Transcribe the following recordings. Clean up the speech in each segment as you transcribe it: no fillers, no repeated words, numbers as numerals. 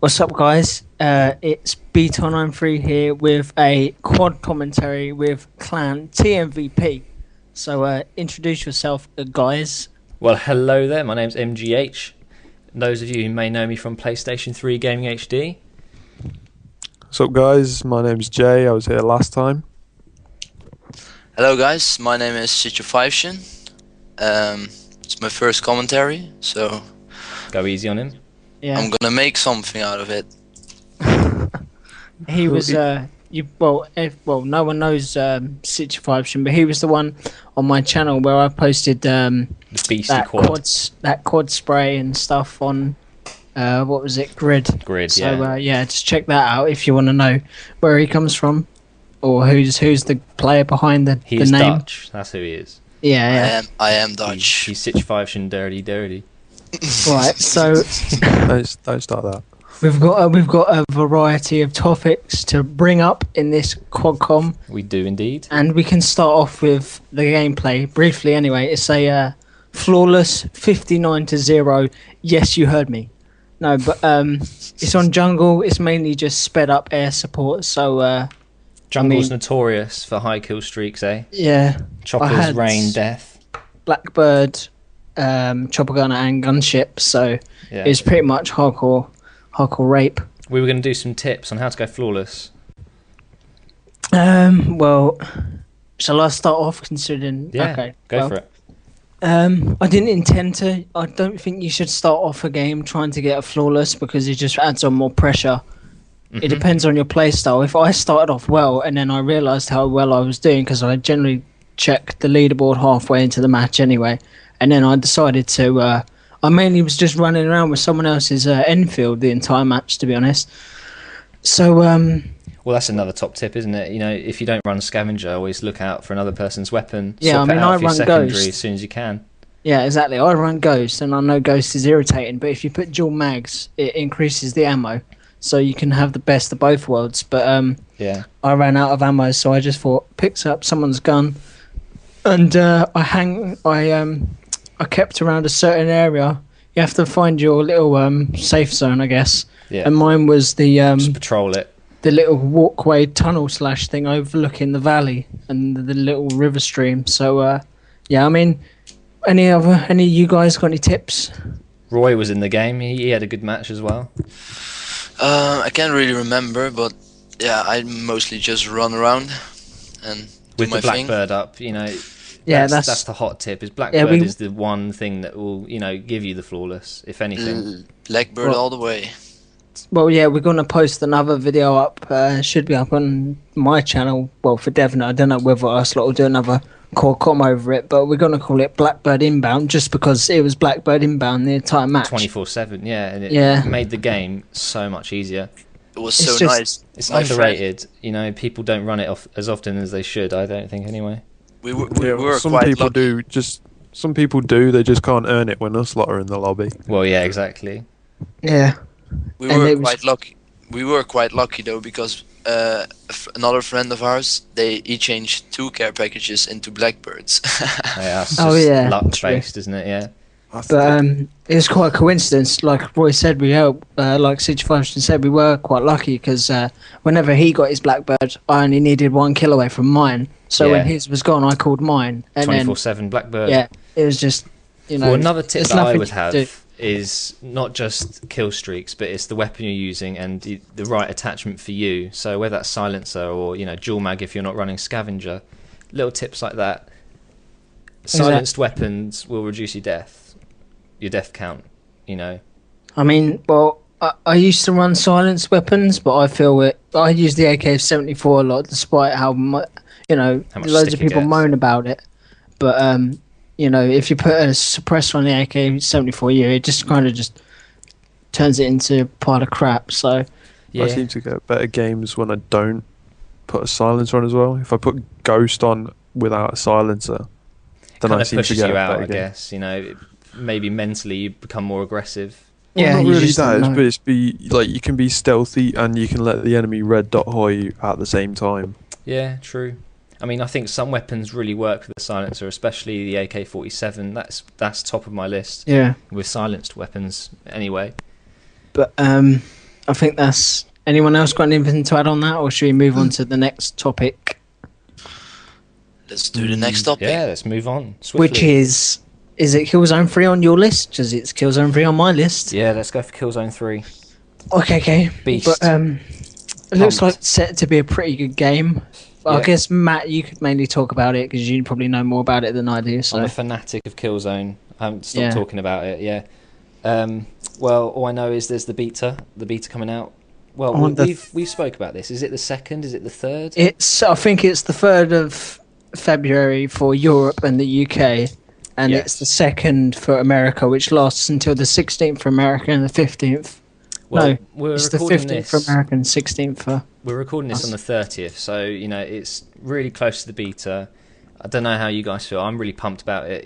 What's up, guys? It's B-Ton93 here with a quad commentary with clan TmVp. So, introduce yourself, guys. Well, hello there. My name's MGH. Those of you who may know me from PlayStation 3 Gaming HD. What's up, guys? My name's Jay. I was here last time. Hello, guys. My name is TmVp. It's my first commentary, so Go easy on him. Yeah, I'm gonna make something out of it. he was. No one knows TmVp, but he was the one on my channel where I posted The beastie quad. that quad spray and stuff on. What was it? Grid. Grid, So yeah. just check that out if you want to know where he comes from, or who's the player behind the He's name. Dutch. That's who he is. Yeah. I am Dutch. He's TmVp dirty. Right. So Don't start that. we've got a variety of topics to bring up in this quadcom, We do indeed. and we can start off with the gameplay briefly. Anyway, it's a flawless 59-0. Yes, you heard me. No, but it's on jungle. It's mainly just sped up air support. So Jungle's notorious for high kill streaks, eh? yeah, Choppers, had- rain, death. Blackbird, chopper gunner, and gunship. So Yeah. it's pretty much hardcore rape. We were going to do some tips on how to go flawless. Well, shall I start off considering? Yeah, Okay, go well, for it. I didn't intend to. I don't think you should start off a game trying to get a flawless because it just adds on more pressure. It depends on your play style. If I started off well and then I realised how well I was doing, because I generally check the leaderboard halfway into the match anyway, and then I decided to. I mainly was just running around with someone else's Enfield the entire match, to be honest. So Well, that's another top tip, isn't it? You know, if you don't run scavenger, always look out for another person's weapon. Yeah, Swap I mean, it out I for your run secondary Ghost. as soon as you can. yeah, exactly. I run Ghost, and I know Ghost is irritating, but if you put dual mags, it increases the ammo, so you can have the best of both worlds. But Yeah. I ran out of ammo, so I just thought, picked up someone's gun, and I kept around a certain area. You have to find your little safe zone, I guess. Yeah. And mine was Just patrol it. the little walkway tunnel slash thing overlooking the valley and the little river stream. So yeah, I mean, any of you guys got any tips? Roy was in the game. He had a good match as well. I can't really remember, but yeah, I mostly just run around and do With my the thing. Blackbird up, you know. Yeah, that's the hot tip. Is Blackbird we- is the one thing that will, you know, give you the flawless, if anything. Blackbird Well- all the way. Well, yeah, we're gonna post another video up. Should be up on my channel. Well, for Devon, I don't know whether us lot will do another com over it, but we're gonna call it Blackbird Inbound just because it was Blackbird Inbound the entire match. 24/7, yeah, and it Yeah. made the game so much easier. It was It's so just- nice. It's My friend- underrated. You know, people don't run it off as often as they should. I don't think anyway. We were Some quite people lucky. Some people do. They just can't earn it when us lot are in the lobby. Well, yeah, exactly. Yeah, We and were it was- quite lucky. We were quite lucky though, because another friend of ours, he changed 2 care packages into Blackbirds. Yeah, that's Oh, just yeah, luck true. based, isn't it? Yeah. but it was quite a coincidence. Like Roy said, like TmVp said, we were quite lucky because whenever he got his Blackbird, I only needed 1 kill away from mine. So Yeah. when his was gone, I called mine, and 24/7 Blackbird. then it was just Well, another tip there's that I nothing would to have do. is not just kill streaks, but it's the weapon you're using and the right attachment for you. So whether that's silencer or, you know, dual mag if you're not running scavenger, little tips like that. Silenced weapons will reduce your death count. You know. I mean, well, I used to run silenced weapons, but I feel I use the AK-74 a lot, despite how much How much loads stick of it people gets. moan about it. But you know, if you put a suppressor on the AK-74, it just kind of just turns it into a pile of crap. So Yeah. I seem to get better games when I don't put a silencer on as well. If I put Ghost on without a silencer, then Kind I of seem to pushes get you a out, better I game. guess. You know, maybe mentally you become more aggressive. Well, yeah, not you really just that, don't know. but it's you can be stealthy and you can let the enemy red dot hoy you at the same time. Yeah, true. I mean, I think some weapons really work with the silencer, especially the AK-47. That's top of my list Yeah, with silenced weapons. Anyway, but I think that's. Anyone else got anything to add on that, or should we move on to the next topic? Let's do the next topic. Yeah, let's move on swiftly. Which is it Killzone 3 on your list? Because it's Killzone 3 on my list. Yeah, let's go for Killzone 3. Okay. Beast. But it looks like it's set to be a pretty good game. Well, Yeah. I guess, Matt, you could mainly talk about it because you probably know more about it than I do. So I'm a fanatic of Killzone. I haven't stopped Yeah. talking about it, yeah. Well, all I know is there's the beta coming out. Well, On the- we've spoke about this. Is it the 2nd? Is it the 3rd? I think it's the 3rd of February for Europe and the UK, and Yes. it's the 2nd for America, which lasts until the 16th for America and the 15th. Well, No, we're it's the recording 15th this. for America and 16th for. We're recording this on the 30th, so it's really close to the beta. I don't know how you guys feel. I'm really pumped about it.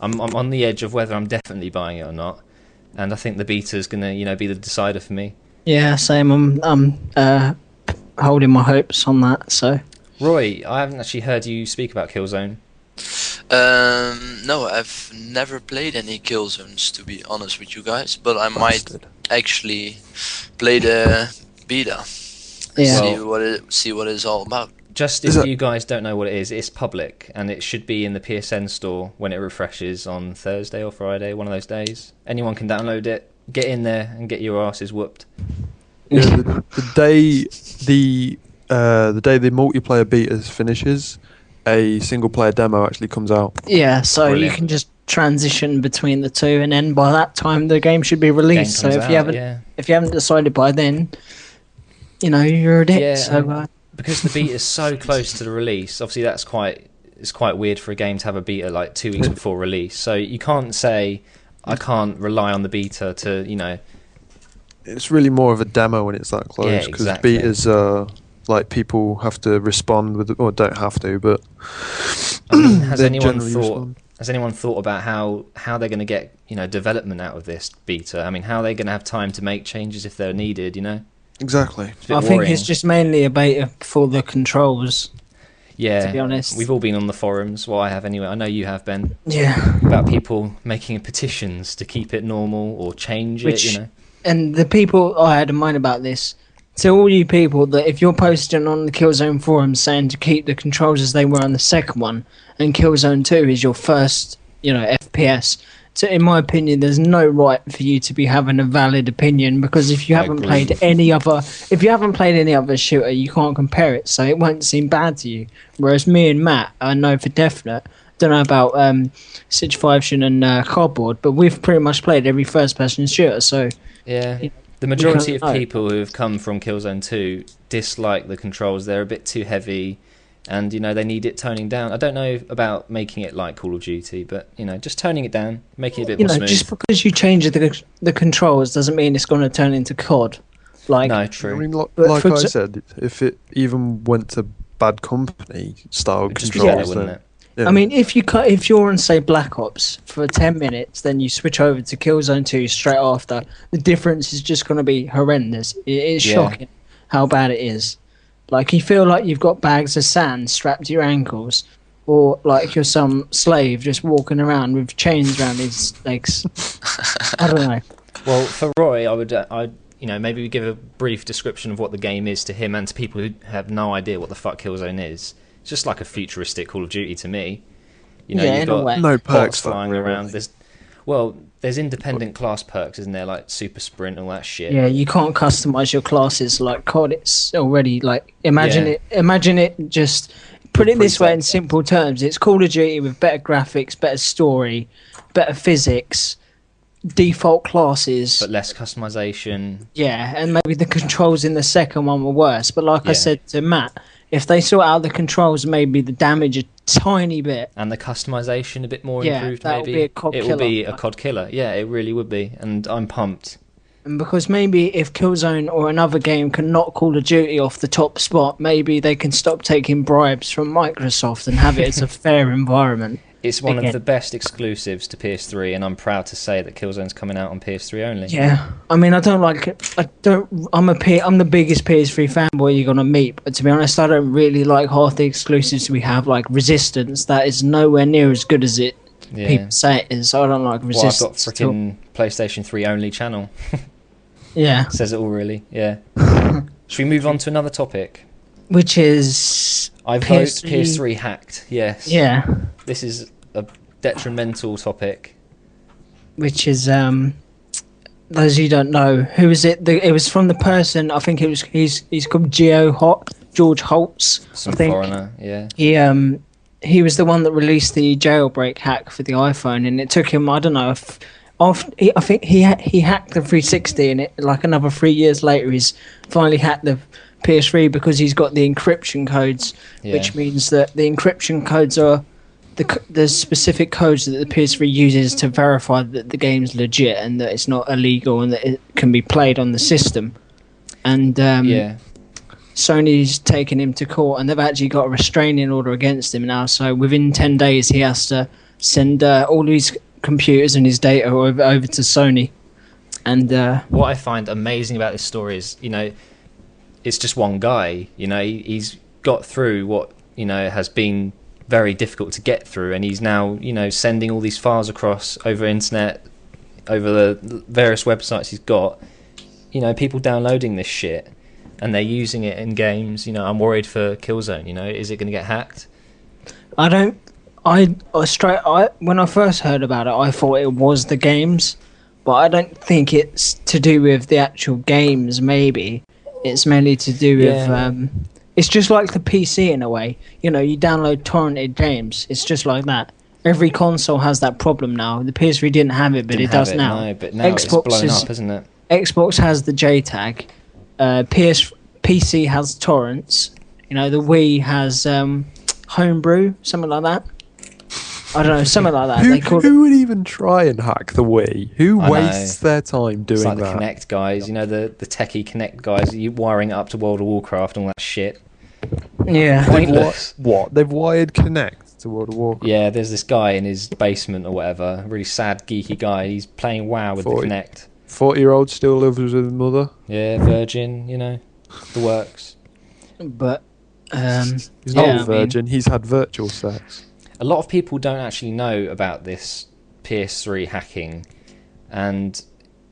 I'm on the edge of whether I'm definitely buying it or not, and I think the beta is going to be the decider for me. Yeah, same. I'm holding my hopes on that. So Roy, I haven't actually heard you speak about Killzone. No, I've never played any Killzones, to be honest with you guys, but I might Bastard. actually play the beta. Yeah. See what it's all about. Just Is if it- you guys don't know what it is, it's public, and it should be in the PSN store when it refreshes on Thursday or Friday, one of those days. Anyone can download it, get in there, and get your asses whooped. Yeah, the day the multiplayer beta finishes, a single player demo actually comes out. yeah, so Brilliant. you can just transition between the two, and then by that time the game should be released. So Game if comes you out, haven't yeah. if you haven't decided by then, you're a dick. Yeah, So because the beta is so close to the release, obviously it's quite weird for a game to have a beta like 2 weeks before release. So you can't say I can't rely on the beta to It's really more of a demo when it's that close, Yeah, because exactly. betas like people have to respond with, or don't have to, but I mean, has they anyone generally thought respond. Has anyone thought about how they're going to get development out of this beta? I mean, how are they going to have time to make changes if they're needed? Exactly. It's a bit I think worrying. it's just mainly a beta for the controls. Yeah, to be honest. we've all been on the forums. Well, I have anyway. I know you have, Ben, Yeah. about people making petitions to keep it normal or change Which- it. And the people I had in mind about this, to all you people that if you're posting on the Killzone forums saying to keep the controls as they were on the second one, and Killzone 2 is your first, FPS, so in my opinion, there's no right for you to be having a valid opinion, because if you I haven't agree. played any other shooter, you can't compare it, so it won't seem bad to you. Whereas me and Matt, I know for definite, don't know about Situation and Cardboard, but we've pretty much played every first-person shooter, so. Yeah. You- The majority of can't know. people who have come from Killzone 2 dislike the controls. They're a bit too heavy, and they need it toning down. I don't know about making it like Call of Duty, but just toning it down, making it a bit more smooth. Just because you change the controls doesn't mean it's going to turn into COD. Like, No, I true. mean, like, But like for I exa- said, if it even went to Bad Company style It'd just be controls, better, wouldn't then it? yeah. I mean, if you're on say Black Ops for 10 minutes, then you switch over to Killzone 2 straight after. The difference is just going to be horrendous. It is Yeah. shocking how bad it is. Like, you feel like you've got bags of sand strapped to your ankles, or like you're some slave just walking around with chains around his legs. I don't know. Well, for Roy, I'd maybe we give a brief description of what the game is to him and to people who have no idea what the fuck Killzone is. It's just like a futuristic Call of Duty to me. Yeah, You've in a got way. no bots perks flying really. around. There's independent class perks, isn't there? Like super sprint, all that shit. Yeah, you can't customize your classes like COD. It's already like imagine it. Just put it this way in simple terms: it's Call of Duty with better graphics, better story, better physics, default classes. But less customization. Yeah, and maybe the controls in the second one were worse. But like I Yeah. said to Matt, if they sort out the controls, maybe the damage a tiny bit. And the customization a bit more Yeah, improved, that would maybe. be a COD it will be killer. a COD killer. Yeah, it really would be. And I'm pumped. And because maybe if Killzone or another game can knock Call of Duty off the top spot, maybe they can stop taking bribes from Microsoft and have it as a fair environment. It's one Again. of the best exclusives to PS3, and I'm proud to say that Killzone's coming out on PS3 only. Yeah, I mean, I'm the biggest PS3 fanboy you're gonna meet, but to be honest, I don't really like half the exclusives we have, like Resistance. That is nowhere near as good as it Yeah. people say it is. So I don't like Well, I've got Resistance. at all. freaking PlayStation 3 only channel. Yeah. Says it all, really. Yeah. Should we move on to another topic? Which is I vote PS3 hacked. Yes. Yeah. This is a detrimental topic. Which is those who don't know, who is it? It was from the person. I think it was. He's called George Holtz. Some I think. foreigner. Yeah. He was the one that released the jailbreak hack for the iPhone, and it took him, I don't know, I think he hacked the 360, and like another 3 years later, he's finally hacked the PS3 because he's got the encryption codes, which means that the encryption codes are the specific codes that the PS3 uses to verify that the game's legit and that it's not illegal and that it can be played on the system. And Sony's taken him to court, and they've actually got a restraining order against him now. So within 10 days, he has to send all his computers and his data over to Sony. And what I find amazing about this story is, it's just one guy. He's got through what has been very difficult to get through, and he's now sending all these files across over internet, over the various websites he's got. People downloading this shit. And they're using it in games. I'm worried for Killzone. Is it going to get hacked? when I first heard about it, I thought it was the games, but I don't think it's to do with the actual games. Maybe it's mainly to do with. It's just like the PC in a way. You download torrented games. It's just like that. Every console has that problem now. The PS3 didn't have it, but it does now. No, but now Xbox it's blown up, isn't it? Xbox has the JTAG. PC has torrents. The Wii has homebrew, something like that. I don't know, something like that. Who would even try and hack the Wii? Who wastes their time doing that? It's like the Kinect guys, the techie Kinect guys, wiring it up to World of Warcraft and all that shit. Yeah. What? They've wired Kinect to World of Warcraft? Yeah, there's this guy in his basement or whatever, a really sad, geeky guy. He's playing WoW with the Kinect. 40-year-old still lives with his mother. Yeah, virgin, the works. But he's not a virgin. He's had virtual sex. A lot of people don't actually know about this PS3 hacking, and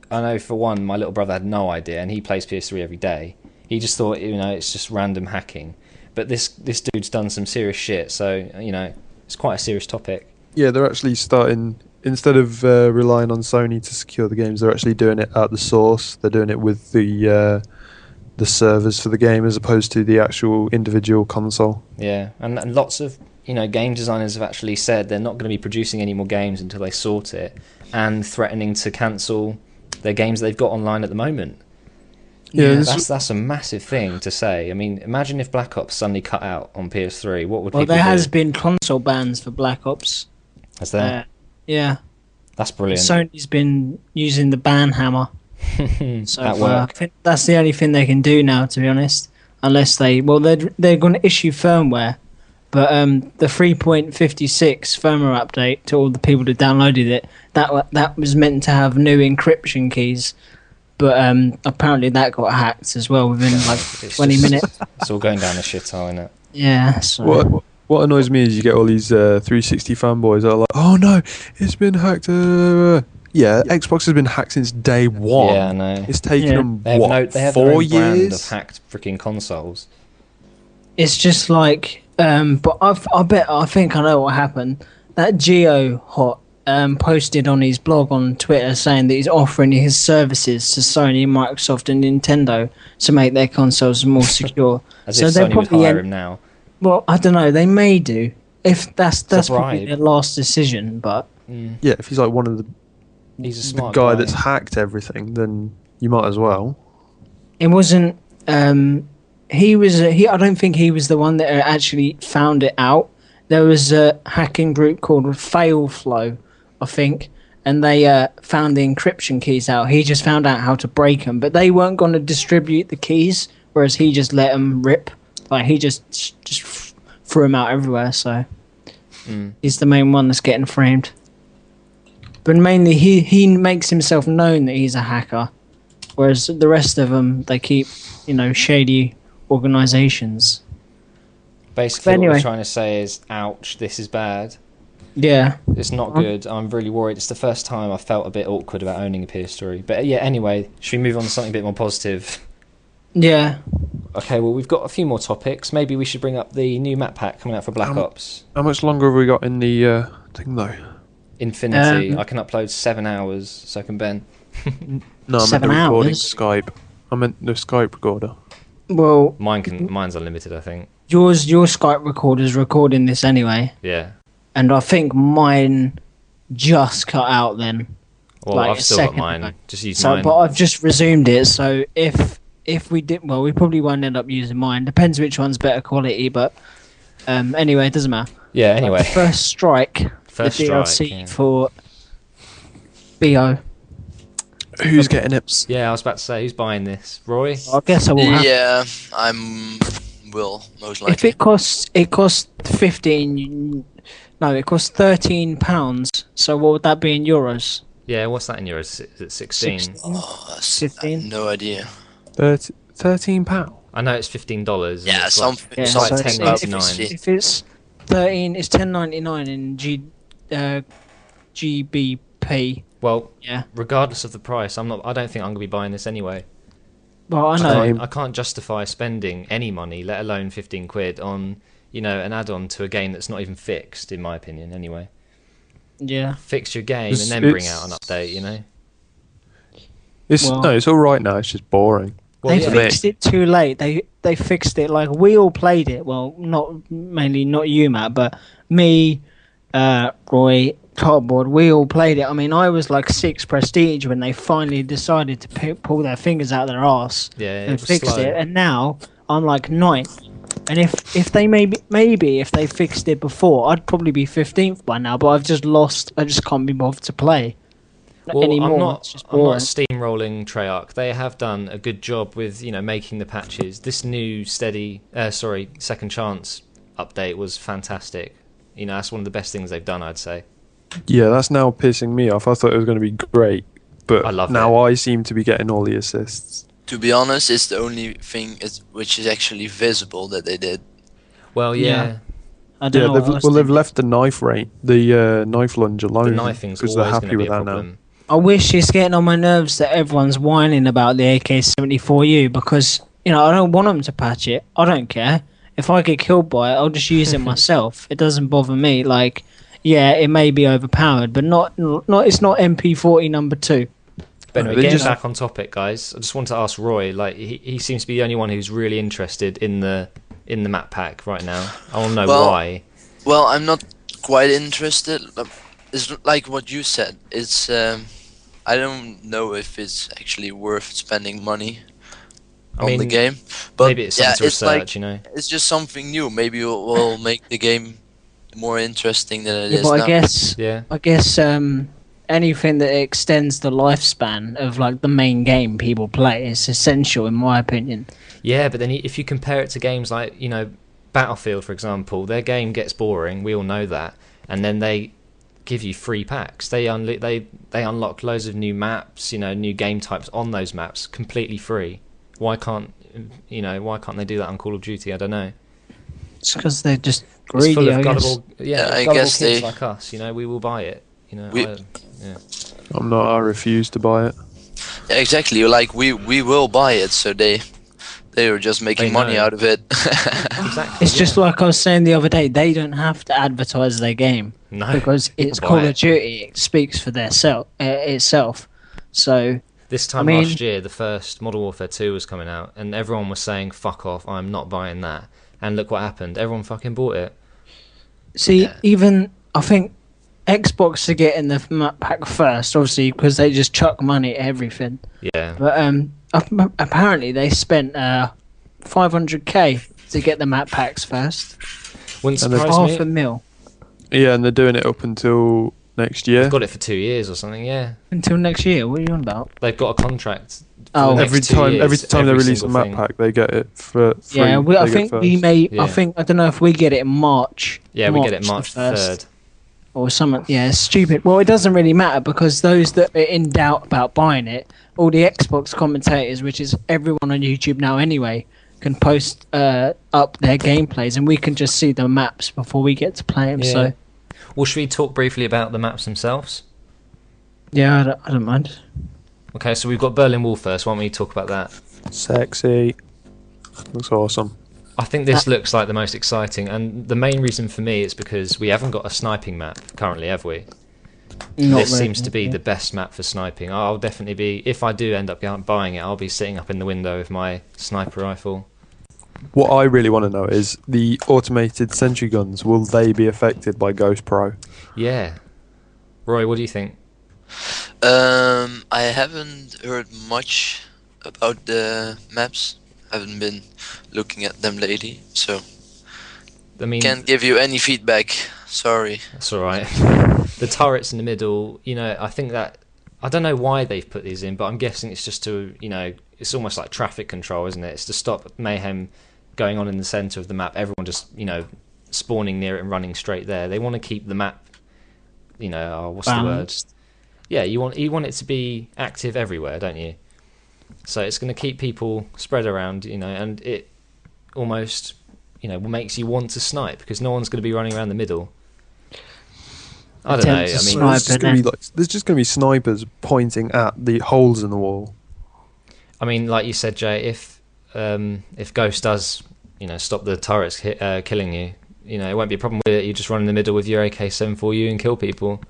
I know for one, my little brother had no idea, and he plays PS3 every day. He just thought, it's just random hacking. But this dude's done some serious shit, so it's quite a serious topic. Yeah, they're actually starting. Instead of relying on Sony to secure the games, they're actually doing it at the source. They're doing it with the servers for the game as opposed to the actual individual console. Yeah, and lots of game designers have actually said they're not going to be producing any more games until they sort it, and threatening to cancel their games they've got online at the moment. Yeah, that's a massive thing to say. I mean, imagine if Black Ops suddenly cut out on PS3. What would people do? Well, there has been console bans for Black Ops. Has there? Yeah. That's brilliant. Sony's been using the ban hammer. So at work. I think that's the only thing they can do now, to be honest. Unless they're going to issue firmware, but the 3.56 firmware update to all the people that downloaded it, that was meant to have new encryption keys, but apparently that got hacked as well within like 20 minutes. It's all going down the shithole, isn't it? Yeah. So. What annoys me is you get all these 360 fanboys that are like, oh no, it's been hacked. Yeah, Xbox has been hacked since day one. Yeah, I know. It's taken them, they have 4 their own brand years? of hacked freaking consoles. It's just like, but I think I know what happened. That GeoHot posted on his blog on Twitter saying that he's offering his services to Sony, Microsoft, and Nintendo to make their consoles more secure. As if Sony would hire him now. Well, I don't know. They may do. If that's It's a probably bribe. their last decision, but Yeah, if he's like one of the He's a smart guy that's hacked everything, then you might as well. it wasn't. He was. I don't think he was the one that actually found it out. There was a hacking group called Failflow, I think, and they found the encryption keys out. He just found out how to break them, but they weren't going to distribute the keys, whereas he just let them rip. Like he just threw them out everywhere. So he's the main one that's getting framed. But mainly he makes himself known that he's a hacker, whereas the rest of them, they keep shady organisations. Basically, what we're trying to say is, ouch, this is bad. Yeah. It's not good. I'm really worried. It's the first time I felt a bit awkward about owning a PS3. But yeah, anyway, should we move on to something a bit more positive? Yeah. Okay, well, we've got a few more topics. Maybe we should bring up the new map pack coming out for Black Ops. How much longer have we got in the thing though? Infinity. I can upload 7 hours, so can Ben. No, I meant 7 the recording hours? Skype. I meant the Skype recorder. Well, Mine's unlimited, I think. your Skype recorder's recording this anyway, Yeah. and I think mine just cut out then. Well, Like I've a still got second mine. ago. Just use So, mine. but I've just resumed it. So if we did, well, we probably won't end up using mine. Depends which one's better quality, but anyway, it doesn't matter. Yeah. Anyway. First Strike, First the Strike, DLC yeah. for BO. Who's getting it? Yeah, I was about to say, who's buying this? Roy? I guess I will have. Yeah, I'm will most If likely. it costs 15. No, it costs £13. So what would that be in euros? Yeah, what's that in euros? Is it 16? 16? Oh, I have 15? no idea. £13. I know it's $15. Yeah, it's something. Yeah, so so it's it's- $10.99. If it's 13, it's 10.99 in GBP. Well, Yeah. regardless of the price, I don't think I'm gonna be buying this anyway. Well, I I know. can't, I can't justify spending any money, let alone 15 quid on, an add-on to a game that's not even fixed, in my opinion. Anyway, Yeah. fix your game It's- and then bring it's- out an update. No, it's all right now. It's just boring. Well, They yeah, fixed it too late. They fixed it like we all played it. Well, not you, Matt, but me, Roy, Cardboard. We all played it. I mean, I was like 6 prestige when they finally decided to pull their fingers out of their arse yeah, it and was fixed slow. it. And now I'm like 9th. And if they maybe if they fixed it before, I'd probably be 15th by now. But I've just lost. I just can't be bothered to play anymore. It's just I'm not boring. steamrolling Treyarch. They have done a good job with making the patches. This new Second Chance update was fantastic. That's one of the best things they've done, I'd say. Yeah, that's now pissing me off. I thought it was going to be great, but I love now I seem to be getting all the assists. To be honest, it's the only thing which is actually visible that they did. Well, yeah. I don't Yeah, know. they've, what else well, they they've left the knife knife lunge The alone knifing's because always they're going to happy be with a that now. problem. I wish it's getting on my nerves that everyone's whining about the AK-74U because, I don't want them to patch it. I don't care. If I get killed by it, I'll just use it myself. It doesn't bother me. Like, yeah, it may be overpowered, but it's not MP40 number 2. But No, anyway, they getting just- back on topic, guys, I just want to ask Roy. Like, he seems to be the only one who's really interested in the map pack right now. I want to know Well, why. Well, I'm not quite interested. It's like what you said. It's I don't know if it's actually worth spending money I on mean, the game. But maybe it's yeah, something to it's like research. it's just something new. Maybe it will make the game more interesting than it Yeah, is but now. Yeah. I guess anything that extends the lifespan of like the main game people play is essential in my opinion. Yeah, but then if you compare it to games like, Battlefield, for example, their game gets boring. We all know that. And then they give you free packs. They unlock loads of new maps, new game types on those maps completely free. Why can't they do that on Call of Duty? I don't know. It's because they're just It's greedy. full of I guess. gullible, I gullible guess kids they- like us. We will buy it. We- I'm not. I refuse to buy it. Yeah, exactly. Like we will buy it, so they are just making They money know. out of it. Exactly. It's just like I was saying the other day. They don't have to advertise their game no. because it's Buy Call it. of Duty. It speaks for itself. So This time I mean- last year, the first Modern Warfare 2 was coming out, and everyone was saying, "Fuck off! I'm not buying that." And look what happened. Everyone fucking bought it. see, Yeah. even I think Xbox are getting the map pack first, obviously because they just chuck money at everything. Yeah. But apparently they spent 500k to get the map packs first. Wouldn't And they've- surprise Half a me. mil Yeah, and they're doing it up until next year. They've got it for 2 years or something. Yeah. until next year. What are you on about? They've got a contract. Oh. for the Every next 2 time, years, every time they release a single map thing. pack, they get it for free. Yeah, I They think get we first. may. Yeah. I don't know if we get it in March. Yeah, we get it the March 1st. 3rd. Or something. Yeah, it's stupid. Well, it doesn't really matter because those that are in doubt about buying it, all the Xbox commentators, which is everyone on YouTube now anyway, can post up their gameplays and we can just see the maps before we get to play them. Yeah. So Well, should we talk briefly about the maps themselves? Yeah, I don't mind. Okay, so we've got Berlin Wall first. Why don't we talk about that? Sexy. Looks awesome. I think this looks like the most exciting, and the main reason for me is because we haven't got a sniping map currently, have we? This seems to be the best map for sniping. I'll definitely be, if I do end up buying it, I'll be sitting up in the window with my sniper rifle. What I really want to know is the automated sentry guns, will they be affected by Ghost Pro? Yeah. Roy, what do you think? I haven't heard much about the maps. Haven't been looking at them lately, so I mean, can't give you any feedback. Sorry. that's all right. The turrets in the middle, you know, I think that, I don't know why they've put these in, but I'm guessing it's just to, you know, it's almost like traffic control, isn't it? It's to stop mayhem going on in the centre of the map. Everyone just, you know, spawning near it and running straight there. They want to keep the map, you know, what's balanced. the word? Yeah, you want it to be active everywhere, don't you? So it's going to keep people spread around, you know, and it almost, you know, makes you want to snipe because no one's going to be running around the middle. I don't know. I mean, There's just going to be snipers pointing at the holes in the wall. I mean, like you said, Jay, if Ghost does, you know, stop the turrets killing you, you know, it won't be a problem with it. You just run in the middle with your AK-74U and kill people.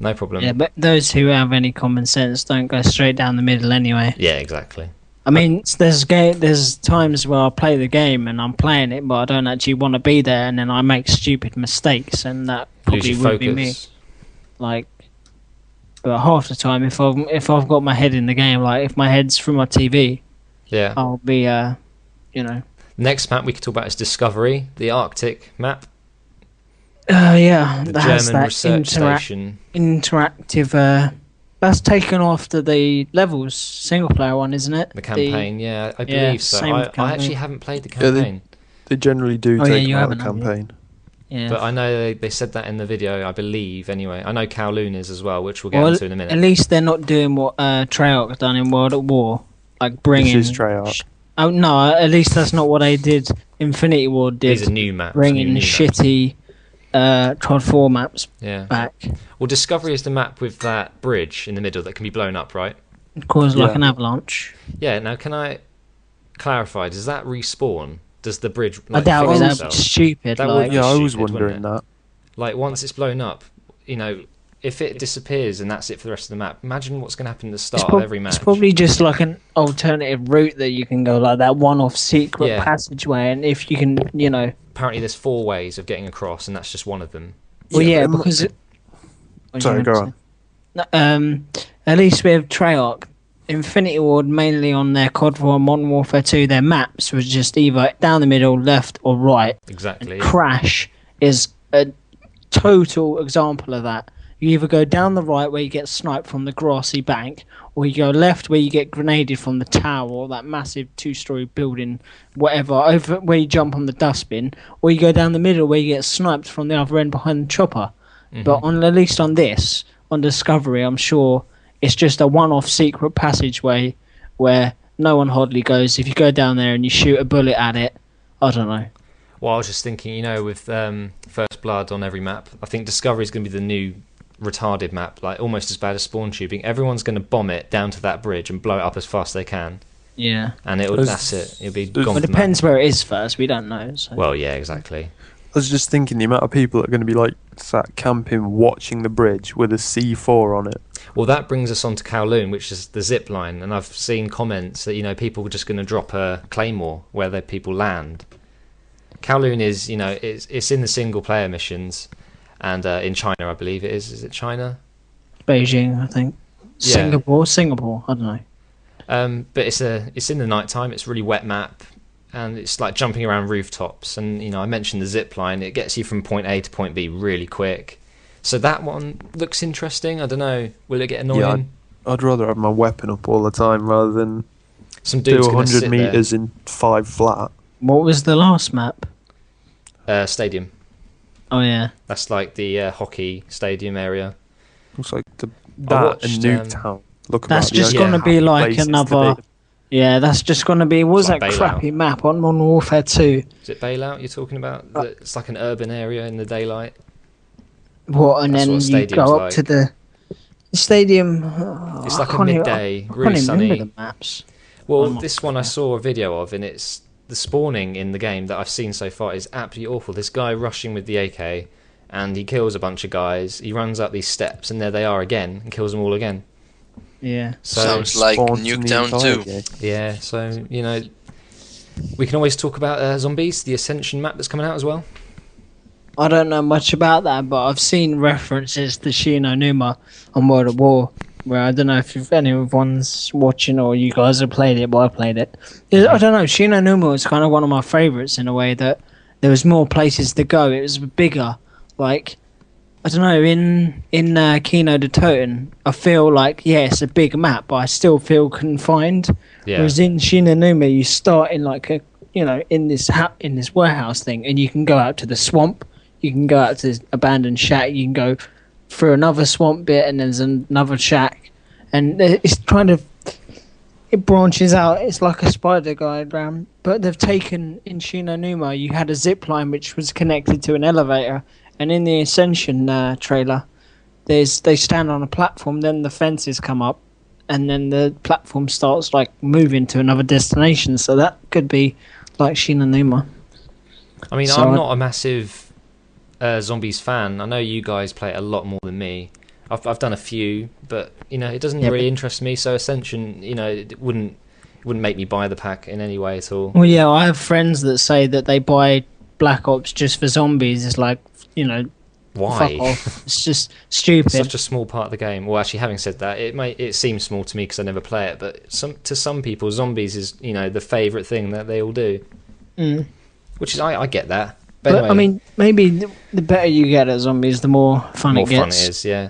No problem. Yeah, but those who have any common sense don't go straight down the middle anyway. Yeah, exactly. I mean, there's times where I play the game and I'm playing it, but I don't actually want to be there, and then I make stupid mistakes, and that probably would be me. Like, but half the time, if I've got my head in the game, like if my head's through my TV, yeah, I'll be you know. Next map we could talk about is Discovery, the Arctic map. Yeah, The that has German that research station. interactive. That's taken after the levels single player one, isn't it? The campaign, yeah, I believe so. I actually haven't played the campaign. They generally do take them out of the haven't, campaign. Yeah. But I know they said that in the video, I believe, anyway. I know Kowloon is as well, which we'll get into in a minute. At least they're not doing what Treyarch done in World at War, like bringing. This is Treyarch. Oh no! At least that's not what they did. Infinity Ward did. These are new maps. Bringing new shitty COD 4 maps back. Well, Discovery is the map with that bridge in the middle that can be blown up, right? Cause like an avalanche. Yeah. Now, can I clarify? Does that respawn? Does the bridge? I doubt it. That'd be stupid. I was wondering that. Like once it's blown up, you know, if it disappears and that's it for the rest of the map, imagine what's going to happen at the start of every match. It's probably just like an alternative route that you can go, like that one-off secret passageway, and if you can, you know. Apparently, there's 4 ways of getting across, and that's just one of them. Well, yeah, because. Sorry, go on. At least with Treyarch, Infinity Ward mainly on their COD 4 Modern Warfare 2, their maps was just either down the middle, left, or right. Exactly. And Crash is a total example of that. You either go down the right where you get sniped from the grassy bank, or you go left where you get grenaded from the tower or that massive 2-story building, whatever, over where you jump on the dustbin, or you go down the middle where you get sniped from the other end behind the chopper. Mm-hmm. But at least on this, on Discovery, I'm sure it's just a one-off secret passageway where no one hardly goes. If you go down there and you shoot a bullet at it, I don't know. Well, I was just thinking, you know, with First Blood on every map, I think Discovery is going to be the new retarded map, like almost as bad as spawn tubing. Everyone's going to bomb it down to that bridge and blow it up as fast as they can. Yeah. And that's it. It'll be gone. It depends where it is first. We don't know. So. Well, yeah, exactly. I was just thinking the amount of people that are going to be like sat camping watching the bridge with a C4 on it. Well, that brings us on to Kowloon, which is the zip line, and I've seen comments that, you know, people are just going to drop a claymore where the people land. Kowloon is, you know, it's in the single player missions. And in China, I believe it is. Is it China? Beijing, I think. Yeah. Singapore. I don't know. But it's in the night time. It's a really wet map, and it's like jumping around rooftops. And you know, I mentioned the zip line. It gets you from point A to point B really quick. So that one looks interesting. I don't know. Will it get annoying? Yeah, I'd rather have my weapon up all the time rather than some dudes do 100 meters in 5 flat. What was the last map? Stadium. Oh yeah, that's like the hockey stadium area. Looks like that and Nuketown. That's just going to be like another. Yeah, that's just going to be. What was that crappy map on Modern Warfare 2? Is it Bailout you're talking about? It's like an urban area in the daylight. What? And That's then what a you stadium's go up like. to the stadium. It's I like a can't even- midday, I can't really even sunny. remember the maps. Well, I'm not this one I sure. saw a video of, and it's the spawning in the game that I've seen so far is absolutely awful. This guy rushing with the AK, and he kills a bunch of guys. He runs up these steps, and there they are again, and kills them all again. Yeah. So Sounds like Spawned in the Nuketown entire 2. game. yeah, so you know, we can always talk about zombies, the Ascension map that's coming out as well. I don't know much about that, but I've seen references to Shino Numa on World at War, where I don't know if anyone's watching or you guys have played it, but I played it. I don't know, Shino Numa was kind of one of my favourites in a way that there was more places to go. It was bigger. Like, I don't know, in Kino de Toten, I feel like, yeah, it's a big map, but I still feel confined. Yeah, Whereas in Shinonuma, you start in like a, in this in this warehouse thing, and you can go out to the swamp, you can go out to this abandoned shack, you can go through another swamp bit, and there's another shack, and it's kind of, it branches out. It's like a spider diagram, but they've taken in Shinonuma, you had a zip line which was connected to an elevator, and in the Ascension trailer, they stand on a platform, then the fences come up, and then the platform starts like moving to another destination. So that could be like Shinonuma. I mean, So I'm I- not a massive zombies fan. I know you guys play it a lot more than me. I've done a few, but it doesn't Yeah, really but- interest me. So Ascension, it wouldn't make me buy the pack in any way at all. Well, yeah, I have friends that say that they buy Black Ops just for zombies. It's like, Why? fuck off. It's just stupid. Such a small part of the game. Well, actually, having said that, it seems small to me because I never play it. But to some people, zombies is the favourite thing that they all do. Mm. Which is I get that. But anyway, I mean, maybe the better you get at zombies, the more fun more it gets. fun it is. Yeah.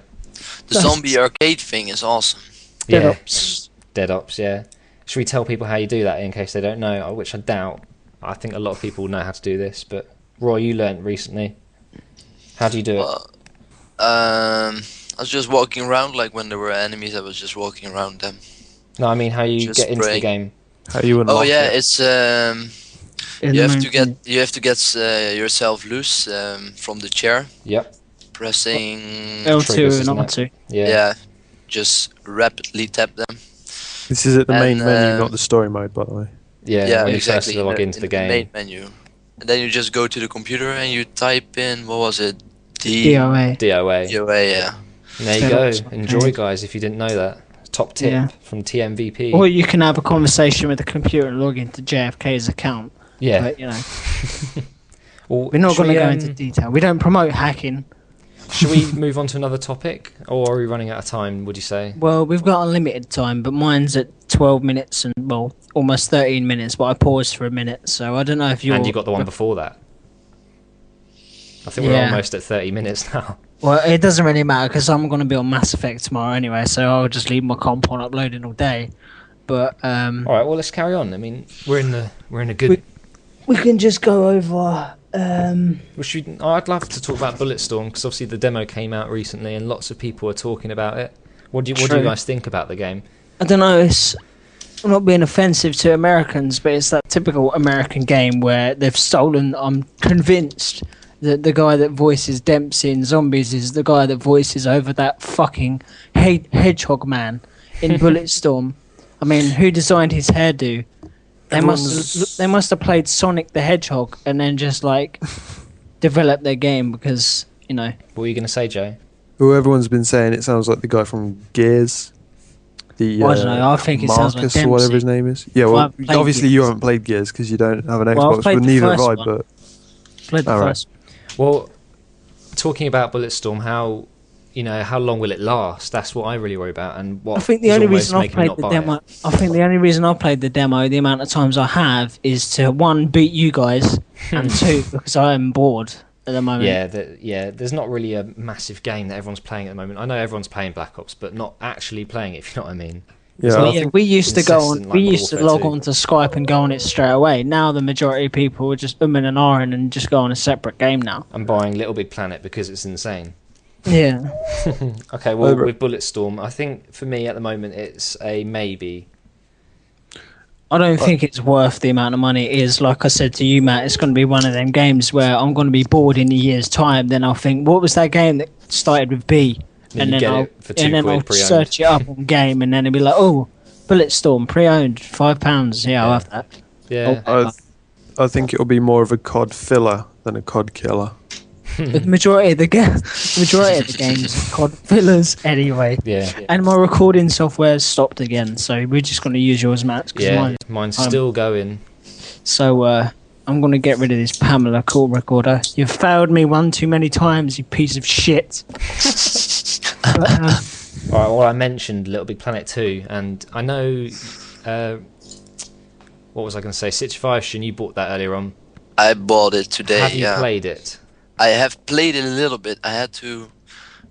The zombie arcade thing is awesome. Dead Yeah. Ops. Dead Ops. Yeah. Should we tell people how you do that in case they don't know? Which I doubt. I think a lot of people know how to do this. But Roy, you learnt recently. How do you do it? I was just walking around, like when there were enemies, I was just walking around them. No, I mean how you just get into the spraying. game. How you unlock Oh yeah, it? it's In you the have main to get menu. yourself loose from the chair, Yep. pressing L2 triggers, and isn't it? R2. yeah, just rapidly tap them. This is at the main and, menu, not the story mode, by the way. Yeah. Yeah, when exactly. you first log into the game. main menu, and then you just go to the computer and you type in, what was it? DOA. DOA. DOA, yeah. And there you Dead go. Ops, Enjoy, okay. guys, if you didn't know that. Top tip Yeah. from TmVp. Or you can have a conversation with the computer and log into JFK's account. yeah. But, Well, we're not should going to we, go into detail. We don't promote hacking. Should we move on to another topic, or are we running out of time? Would you say? Well, we've got unlimited time, but mine's at 12 minutes and, well, almost 13 minutes, but I paused for a minute, so I don't know if you're... And you got the one before that. I think we're Yeah. almost at 30 minutes now. Well, it doesn't really matter, because I'm going to be on Mass Effect tomorrow anyway, so I'll just leave my comp on uploading all day. But, All right. Well, let's carry on. I mean, we're in a good. we can just go over... I'd love to talk about Bulletstorm because obviously the demo came out recently and lots of people are talking about it. What do you True. guys think about the game? I don't know, I'm not being offensive to Americans, but it's that typical American game where they've stolen, I'm convinced, that the guy that voices Dempsey in Zombies is the guy that voices over that fucking hedgehog man in Bulletstorm. I mean, who designed his hairdo? They must have played Sonic the Hedgehog and then just like developed their game because, What were you going to say, Joe? Who everyone's been saying it sounds like the guy from Gears. The I don't know, I think it sounds like Marcus or whatever his name is. Yeah, Well, well, I've played obviously you Gears. haven't played Gears because you don't have an Well, I've Xbox, played but the neither have first I. one. But played the Alright. first. Well, talking about Bulletstorm, how long will it last? That's what I really worry about, and what I think the is only almost reason I've making me played not the buy demo, it. I think the only reason I've played the demo, the amount of times I have, is to one beat you guys, and two because I am bored at the moment. There's not really a massive game that everyone's playing at the moment. I know everyone's playing Black Ops, but not actually playing it. If you know what I mean. yeah, So, I yeah, think we used to go on. incessant, We like, used to Warfare log 2. on to Skype and go on it straight away. Now the majority of people are just umming and ahhing and just go on a separate game now. I'm buying Little Big Planet because it's insane. Yeah, Okay, well, Over. with with Bulletstorm, I think for me at the moment it's a maybe. I don't think it's worth the amount of money it is. Like I said to you, Matt, it's going to be one of them games where I'm going to be bored in a year's time. Then I'll think, what was that game that started with B? And then I'll it for £2 pre-owned. search it up on game, and then it'll be like, oh, Bulletstorm pre-owned, £5. Yeah, I'll have that. Yeah. I think it'll be more of a COD filler than a COD killer. The majority of the games are COD fillers anyway. Yeah. And my recording software's stopped again, so we're just going to use yours, Matt. Yeah, mine's still going. So I'm going to get rid of this Pamela call recorder. You've failed me one too many times, you piece of shit. But, Alright, well, I mentioned Little Big Planet 2, and I know... what was I going to say? Situation, you bought that earlier on. I bought it today. Have you played it? I have played it a little bit. I had to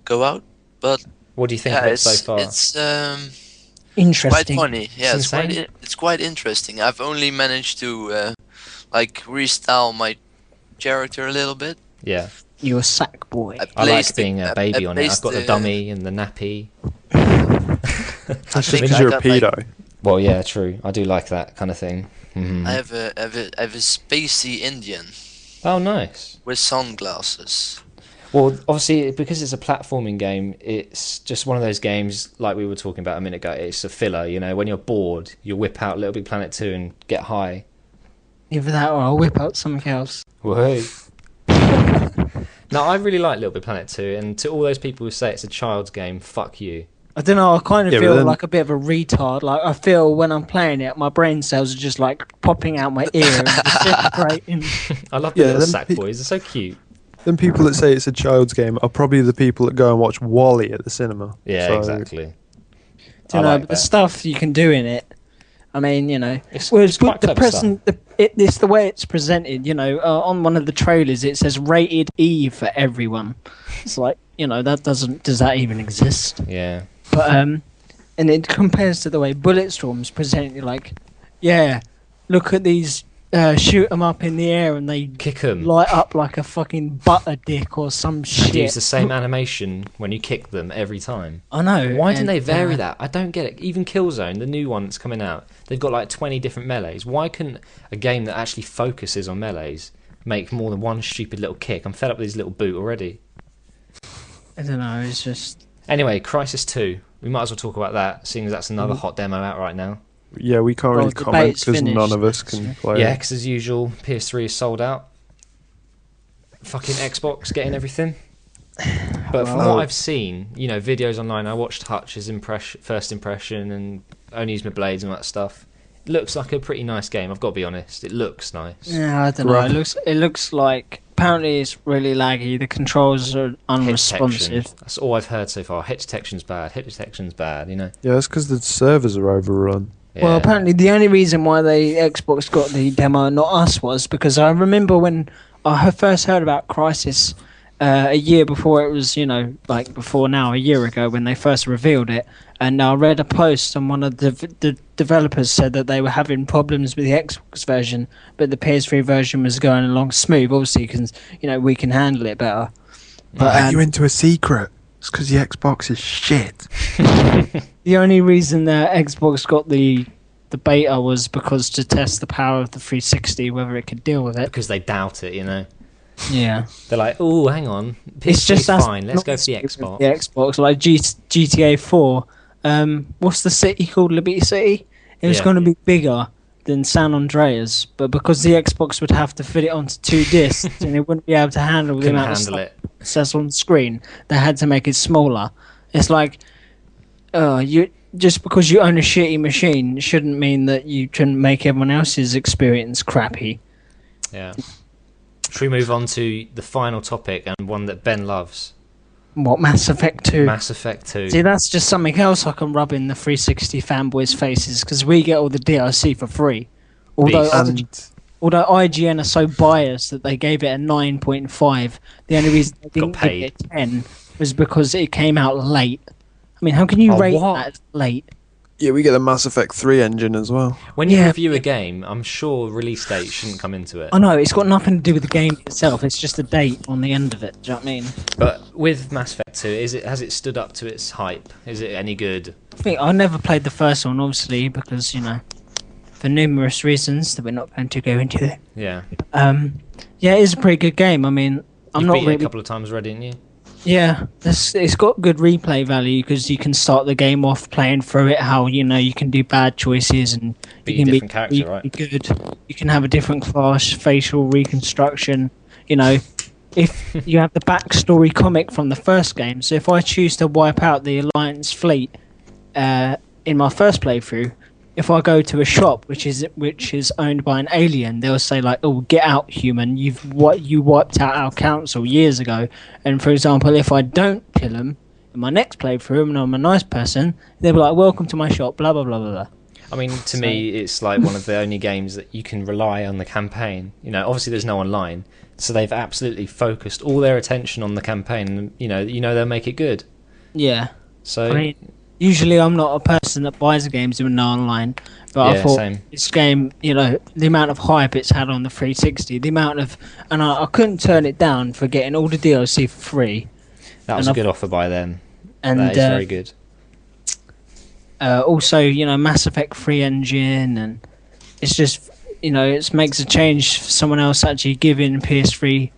go out, but What do you think of it so far? it's interesting. quite funny. Yeah, It's insane. it's quite interesting. I've only managed to like restyle my character a little bit. Yeah. You're a sack boy. I like being a baby on it. I've got the dummy and the nappy. I think Because I you're a got, like, pedo. Well, yeah, true. I do like that kind of thing. Mhm. I have a spacey Indian Oh, nice. with sunglasses. Well, obviously, because it's a platforming game, it's just one of those games, like we were talking about a minute ago, it's a filler, you know, when you're bored, you whip out Little Big Planet 2 and get high. Either that or I'll whip out something else. Whoa. No, I really like Little Big Planet 2, and to all those people who say it's a child's game, fuck you. I don't know, I kind of Yeah, but feel then- like a bit of a retard. Like, I feel when I'm playing it, my brain cells are just like popping out my ear and disintegrating. I love the Yeah, little then sack boys, they're so cute. Then people that say it's a child's game are probably the people that go and watch Wall-E at the cinema. Yeah, So, exactly. Do you know, but the stuff you can do in it, I mean, you know, It's whereas quite the clever present, it's the way it's presented. You know, on one of the trailers it says rated E for everyone. It's like, you know, does that even exist? Yeah. But and it compares to the way Bulletstorm's presented. Like, yeah, look at these, shoot them up in the air and they Kick 'em. light up like a fucking butter dick or some And shit. use the same animation when you kick them every time. I know. Why didn't and, they vary that? I don't get it. Even Killzone, the new one that's coming out, they've got like 20 different melees. Why couldn't a game that actually focuses on melees make more than one stupid little kick? I'm fed up with these little boot already. I don't know. It's just. Anyway, Crisis 2. We might as well talk about that, seeing as that's another hot demo out right now. Yeah, we can't Well, really the comment debate's because finished, none of us can play Yeah, it. because as usual, PS3 is sold out. Fucking Xbox getting everything. But from Well- what I've seen, you know, videos online, I watched Hutch's first impression and only used my blades and all that stuff. It looks like a pretty nice game, I've got to be honest. It looks nice. Yeah, I don't know. It looks like apparently it's really laggy. The controls are Hit unresponsive. detection. That's all I've heard so far. Hit detection's bad. Hit detection's bad, you know. Yeah, that's because the servers are overrun. Yeah. Well, apparently the only reason why the Xbox got the demo and not us was because I remember when I first heard about Crysis a year before it was, you know, like before now, a year ago when they first revealed it, and I read a post and one of the developers said that they were having problems with the Xbox version, but the PS3 version was going along smooth, obviously, because, you know, we can handle it better. But you into a secret. It's because the Xbox is shit. the only reason that Xbox got the beta was because to test the power of the 360, whether it could deal with it. because they doubt it, you know. Yeah. They're like, oh, hang on. It's just PS3's that's fine. Let's go for the not Xbox. The Xbox, like GTA 4. What's the city called? Liberty City. It was Yeah. going to be bigger than San Andreas, but because the Xbox would have to fit it onto 2 discs and it wouldn't be able to handle the Couldn't amount of handle stuff it. it says on the screen, they had to make it smaller. It's like, you just because you own a shitty machine shouldn't mean that you can make everyone else's experience crappy. Yeah. Should we move on to the final topic and one that Ben loves? What, Mass Effect 2? Mass Effect 2. See, that's just something else I can rub in the 360 fanboys' faces, because we get all the DLC for free. Although, Beast. although IGN are so biased that they gave it a 9.5, the only reason they didn't give paid. it a 10 was because it came out late. I mean, how can you rate what? that as late? Yeah, we get the Mass Effect 3 engine as well. When you Yeah. review a game, I'm sure release date shouldn't come into it. I know, it's got nothing to do with the game itself, it's just a date on the end of it, do you know what I mean? But with Mass Effect 2, has it stood up to its hype? Is it any good? I never played the first one, obviously, because, you know, for numerous reasons that we're not going to go into. Yeah. Yeah, it is a pretty good game. I mean, I'm You've not beat really. it a couple of times already, didn't you? Yeah, it's got good replay value because you can start the game off playing through it. How you can do bad choices and Be you a can different character, right? be good. You can have a different class, facial reconstruction. If you have the backstory comic from the first game. So if I choose to wipe out the Alliance fleet in my first playthrough, if I go to a shop which is owned by an alien, they'll say like, "Oh, get out, human! You wiped out our council years ago." And for example, if I don't kill them in my next playthrough and I'm a nice person, they'll be like, "Welcome to my shop." Blah blah blah blah blah. I mean, to me, it's like one of the only games that you can rely on the campaign. Obviously there's no online, so they've absolutely focused all their attention on the campaign. And, they'll make it good. Yeah. So I mean, usually I'm not a person that buys games with no online, but I Yeah, thought same. this game, the amount of hype it's had on the 360, and I couldn't turn it down for getting all the DLC for free. that was and a good offer by them. And That is very good. also, Mass Effect 3 engine, and it's just, it makes a change for someone else actually giving PS3,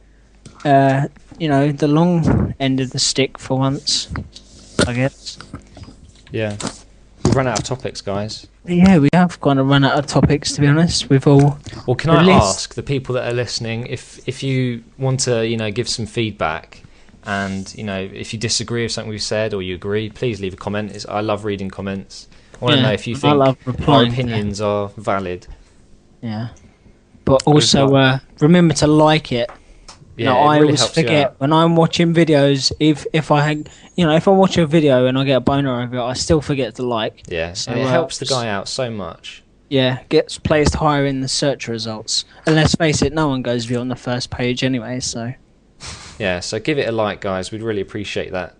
the long end of the stick for once, I guess. Yeah. We've run out of topics, guys. Yeah, we have kind of run out of topics, to be honest. We've all. Well, can I ask the people that are listening if you want to, give some feedback, and if you disagree with something we've said or you agree, please leave a comment. I love reading comments. I want to know if you think our opinions are valid. Yeah, but also remember to like it. Yeah, I really always helps you forget out. when I'm watching videos. If I watch a video and I get a boner over it, I still forget to like. Yeah, So, and it helps the guy out so much. Yeah, gets placed higher in the search results. And let's face it, no one goes view on the first page anyway. So Yeah, so give it a like, guys. We'd really appreciate that.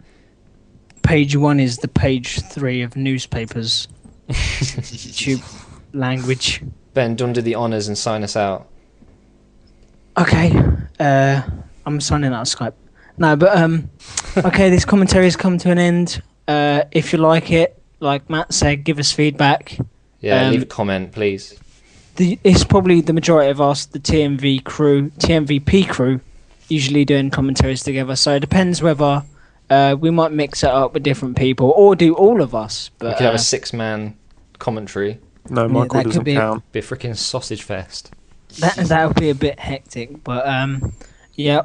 page 1 is the page 3 of newspapers. YouTube language. Ben, do you want to do the honours and sign us out? Okay, I'm signing out of Skype. No, but okay, this commentary has come to an end. If you like it, like Matt said, give us feedback. Yeah, leave a comment, please. It's probably the majority of us, the TmVp crew, usually doing commentaries together. So it depends whether we might mix it up with different people or do all of us. But We could have a 6-man commentary. No, Michael that could doesn't be- count. Be a freaking sausage fest. that would be a bit hectic. But yeah.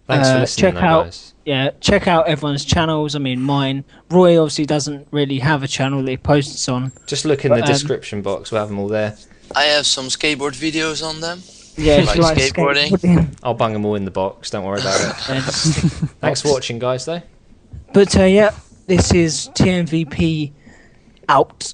Thanks for listening, guys. Yeah, check out everyone's channels. I mean, mine. Roy obviously doesn't really have a channel that he posts on. Just look in the description box. We'll have them all there. I have some skateboard videos on them. Yeah, if Like you like skateboarding. skateboarding. I'll bang them all in the box. Don't worry about it. Thanks for watching, guys, though. But yeah, this is TmVp out.